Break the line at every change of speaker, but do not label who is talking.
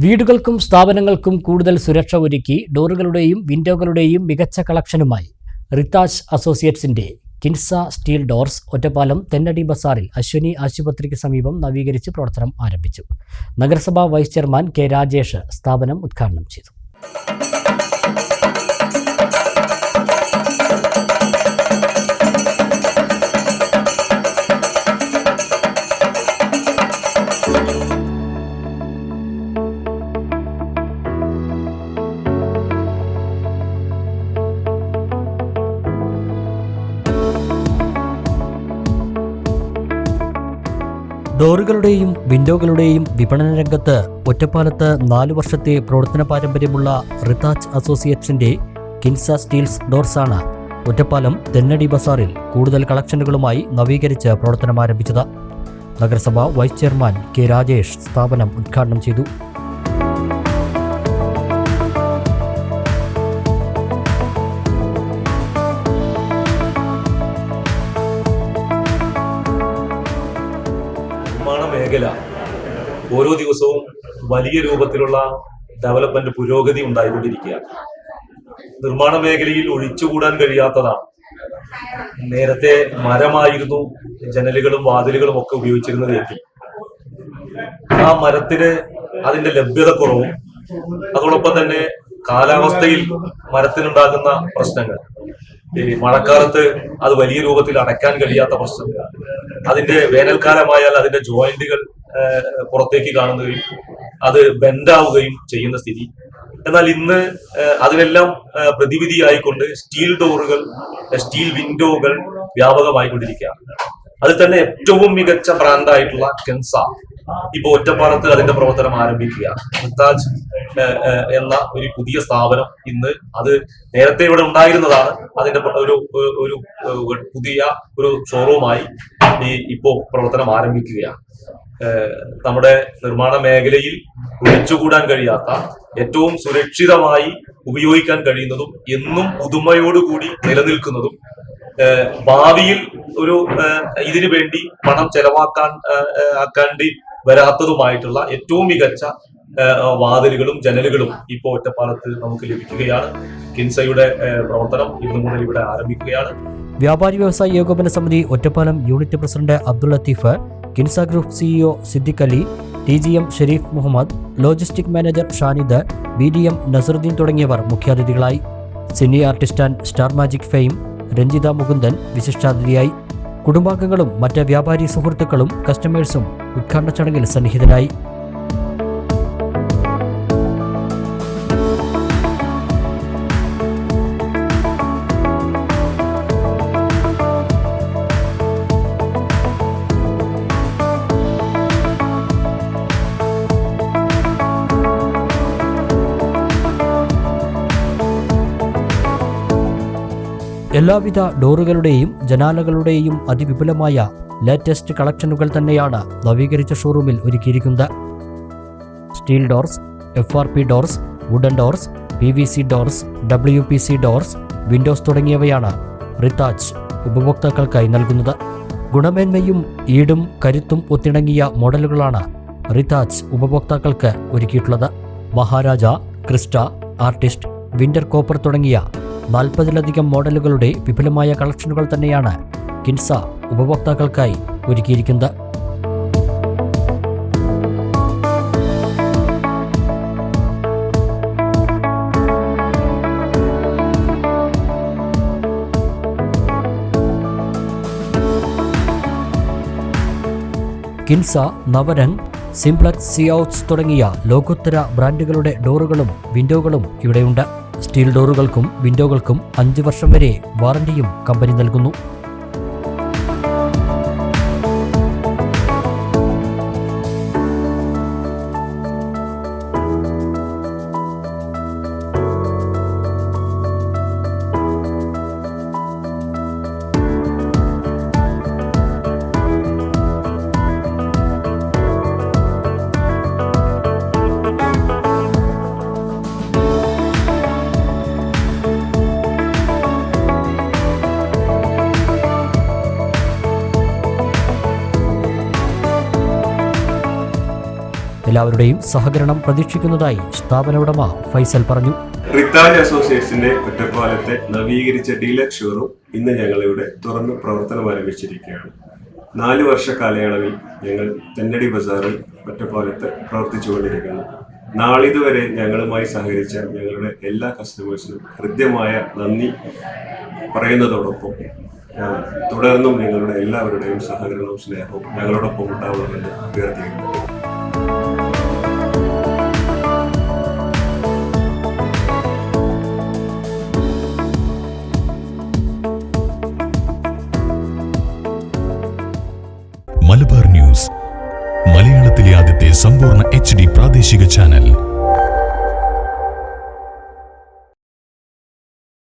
വീടുകൾക്കും സ്ഥാപനങ്ങൾക്കും കൂടുതൽ സുരക്ഷ ഒരുക്കി ഡോറുകളുടെയും വിൻഡോകളുടെയും മികച്ച കളക്ഷനുമായി റിതാജ് അസോസിയേറ്റ്സിന്റെ കിൻസ സ്റ്റീൽ ഡോർസ് ഒറ്റപ്പാലം തെന്നടി ബസാറിൽ അശ്വിനി ആശുപത്രിക്ക് സമീപം നവീകരിച്ച് പ്രവർത്തനം ആരംഭിച്ചു. നഗരസഭാ വൈസ് ചെയർമാൻ കെ രാജേഷ് സ്ഥാപനം ഉദ്ഘാടനം ചെയ്തു. ഡോറുകളുടെയും വിൻഡോകളുടെയും വിപണന രംഗത്ത് ഒറ്റപ്പാലത്ത് 4 വർഷത്തെ പ്രവർത്തന പാരമ്പര്യമുള്ള റിതാജ് അസോസിയേറ്റ്സിന്റെ കിൻസ സ്റ്റീൽസ് ഡോർസാണ് ഒറ്റപ്പാലം തെന്നടി ബസാറിൽ കൂടുതൽ കളക്ഷനുകളുമായി നവീകരിച്ച് പ്രവർത്തനം ആരംഭിച്ചത്. നഗരസഭ വൈസ് ചെയർമാൻ കെ രാജേഷ് സ്ഥാപനം ഉദ്ഘാടനം ചെയ്തു.
നിർമ്മാണ മേഖല ഓരോ ദിവസവും വലിയ രൂപത്തിലുള്ള ഡെവലപ്മെന്റ് പുരോഗതി ഉണ്ടായിക്കൊണ്ടിരിക്കുകയാണ്. നിർമ്മാണ മേഖലയിൽ ഒഴിച്ചുകൂടാൻ കഴിയാത്തതാണ്. നേരത്തെ മരമായിരുന്നു ജനലുകളും വാതിലുകളും ഒക്കെ ഉപയോഗിച്ചിരുന്നത് എങ്കിൽ ആ മരത്തിന് അതിന്റെ ലഭ്യത കുറവും അതോടൊപ്പം തന്നെ കാലാവസ്ഥയിൽ മരത്തിനുണ്ടാകുന്ന പ്രശ്നങ്ങൾ, ഈ മഴക്കാലത്ത് അത് വലിയ രൂപത്തിൽ അടയ്ക്കാൻ കഴിയാത്ത പ്രശ്നം, അതിന്റെ വേനൽക്കാലമായാൽ അതിന്റെ ജോയിന്റുകൾ പുറത്തേക്ക് കാണുകയും അത് ബെൻഡാവുകയും ചെയ്യുന്ന സ്ഥിതി. എന്നാൽ ഇന്ന് അതിനെല്ലാം പ്രതിവിധിയായിക്കൊണ്ട് സ്റ്റീൽ ഡോറുകൾ, സ്റ്റീൽ വിൻഡോകൾ വ്യാപകമായിക്കൊണ്ടിരിക്കുകയാണ്. അതിൽ തന്നെ ഏറ്റവും മികച്ച ബ്രാൻഡായിട്ടുള്ള കെൻസ ഇപ്പൊ ഒറ്റപ്പാലത്ത് അതിന്റെ പ്രവർത്തനം ആരംഭിക്കുകയാണ്. റിതാജ് എന്ന ഒരു പുതിയ സ്ഥാപനം ഇന്ന്, അത് നേരത്തെ ഇവിടെ ഉണ്ടായിരുന്നതാണ്, അതിന്റെ ഒരു പുതിയ ഒരു ഷോറൂമായി ഇപ്പോ പ്രവർത്തനം ആരംഭിക്കുകയാണ്. നമ്മുടെ നിർമ്മാണ മേഖലയിൽ ഒഴിച്ചുകൂടാൻ കഴിയാത്ത, ഏറ്റവും സുരക്ഷിതമായി ഉപയോഗിക്കാൻ കഴിയുന്നതും എന്നും പുതുമയോടുകൂടി നിലനിൽക്കുന്നതും ഭാവിയിൽ ഒരു ഇതിനു വേണ്ടി പണം ചെലവാക്കാണ്ടി വരാത്തതുമായിട്ടുള്ള ഏറ്റവും മികച്ച വാതിലുകളും ജനലുകളും ഇപ്പോൾ ഒറ്റപ്പാലത്ത് നമുക്ക് ലഭിക്കുകയാണ്. കിൻസയുടെ പ്രവർത്തനം ഇന്നു മുതൽ ഇവിടെ ആരംഭിക്കുകയാണ്.
വ്യാപാരി വ്യവസായ ഏകോപന സമിതി Ottapalam unit president Abdul Latheef, Kinza group CEO Siddique Ali, TGM Shareef Muhammad, logistic manager Shanid, BDM Nasaruddin തുടങ്ങിയവർ മുഖ്യാതിഥികളായി. Cine artist and star magic fame Ranjitha Mukundan വിശിഷ്ടാതിഥിയായി. കുടുംബാംഗങ്ങളും മറ്റ് വ്യാപാരി സുഹൃത്തുക്കളും കസ്റ്റമേഴ്സും ഉദ്ഘാടന ചടങ്ങിൽ സന്നിഹിതരായി. എല്ലാവിധ ഡോറുകളുടെയും ജനാലകളുടെയും അതിവിപുലമായ ലേറ്റസ്റ്റ് കളക്ഷനുകൾ തന്നെയാണ് നവീകരിച്ച ഷോറൂമിൽ ഒരുക്കിയിരിക്കുന്നത്. Steel doors, FRP doors, wooden doors, PVC doors, WPC doors, windows തുടങ്ങിയവയാണ് റിതാജ് ഉപഭോക്താക്കൾക്കായി നൽകുന്നത്. ഗുണമേന്മയും ഈടും കരുത്തും ഒത്തിണങ്ങിയ മോഡലുകളാണ് റിതാജ് ഉപഭോക്താക്കൾക്ക് ഒരുക്കിയിട്ടുള്ളത്. Maharaja, Crysta, artist, winter copper തുടങ്ങിയ 40-ലധികം മോഡലുകളുടെ വിപുലമായ കളക്ഷനുകൾ തന്നെയാണ് കിൻസ ഉപഭോക്താക്കൾക്കായി ഒരുക്കിയിരിക്കുന്നത്. കിൻസ, നവരംഗ്, സിംപ്ലക്സ്, സിഔട്ട്സ് തുടങ്ങിയ ലോകോത്തര ബ്രാൻഡുകളുടെ ഡോറുകളും വിൻഡോകളും ഇവിടെയുണ്ട്. സ്റ്റീൽ ഡോറുകൾക്കും വിൻഡോകൾക്കും 5 വർഷം വരെ വാറണ്ടിയും കമ്പനി നൽകുന്നു. എല്ലാവരുടെയും സഹകരണം പ്രതീക്ഷിക്കുന്നതായി സ്ഥാപന ഉടമ ഫൈസൽ പറഞ്ഞു.
റിത്താജ് അസോസിയേറ്റ്സിന്റെ ഒറ്റപ്പാലത്തെ നവീകരിച്ച ഡീലക്സ് ഷോറൂം ഇന്ന് ഞങ്ങളിവിടെ തുറന്ന് പ്രവർത്തനം ആരംഭിച്ചിരിക്കുകയാണ്. 4 വർഷ കാലയളവിൽ ഞങ്ങൾ തെന്നടി ബസാറിൽ ഒറ്റപ്പാലത്ത് പ്രവർത്തിച്ചുകൊണ്ടിരിക്കുന്നു. നാളിതുവരെ ഞങ്ങളുമായി സഹകരിച്ച ഞങ്ങളുടെ എല്ലാ കസ്റ്റമേഴ്സിനും ഹൃദ്യമായ നന്ദി പറയുന്നതോടൊപ്പം തുടർന്നും നിങ്ങളുടെ എല്ലാവരുടെയും സഹകരണവും സ്നേഹവും ഞങ്ങളോടൊപ്പം ഉണ്ടാവണമെന്ന് അഭ്യർത്ഥിക്കുന്നു.
മലബാർ ന്യൂസ്, മലയാളത്തിലെ ആദ്യത്തെ സമ്പൂർണ്ണ HD പ്രാദേശിക ചാനൽ.